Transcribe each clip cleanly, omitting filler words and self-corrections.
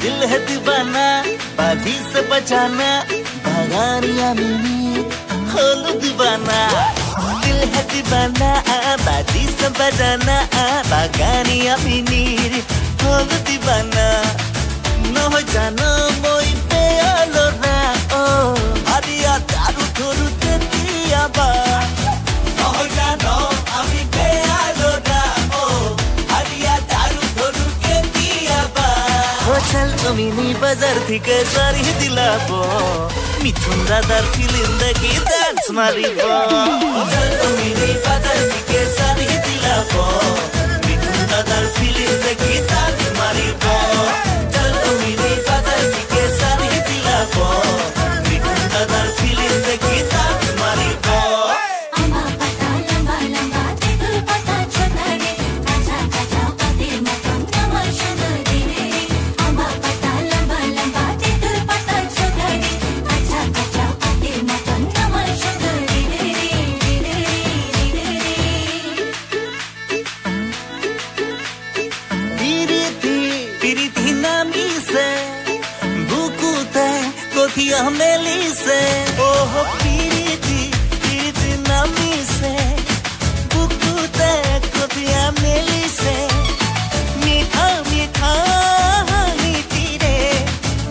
दिल है दीवाना बाजी से बचाना भगानिया मिनी खोलो दीवाना। दिल है दीवाना बाजी से बचाना भगानिया मिनी खोलो दीवाना। न हो जानो मोई पे आलो ना ओ आदिया दारू थोरू ते दिया बा। न हो जानो अभी पे आलो ना ओ आदिया दारू थोरू के दिया बा। चल मिनी बाजार थी के सारी दिलाबो मिथुन दादार फिलिंदगी डांस मारिबो। चल मिनी बाजार थी के सारी दिलाबो मिथुन दादार फिलिंदगी डांस मारिबो। चल मिनी बाजार थी के सारी दिलाबो मिथुन दादार फिलिंदगी डांस मारिबो। मेली से ओह पीरी नामी से बुकुते कोथिया मेली से मीठा मीठा ही तीरे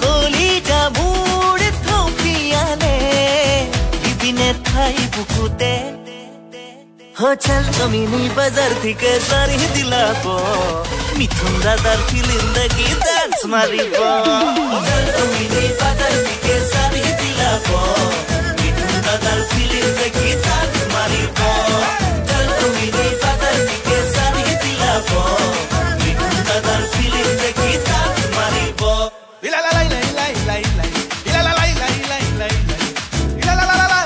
गोली का मूड थोपिया ने बिबिने थाई बुकुते। हो चल मिनी बाजार थी के सारी दिलाबो मिथुन दादार फिलिंदगी डांस मारिबो। चल मिनी बाजार थी के सारी दिलाबो मिथुन दादार फिलिंदगी डांस मारिबो। चल मिनी बाजार थी के सारी दिलाबो मिथुन दादार फिलिंदगी डांस मारिबो। ला ला ला ला ला ला ला ला ला ला ला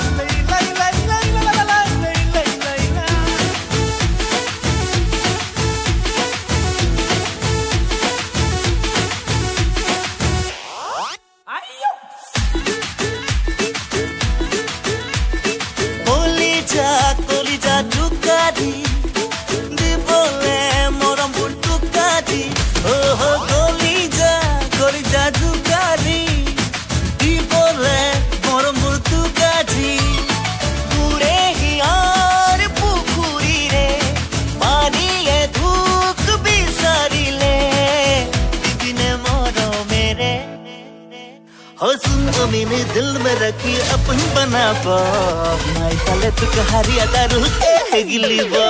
मैंने दिल में रखी अपनी बना पा माई तले तू कहारिया दारू के गिली बा।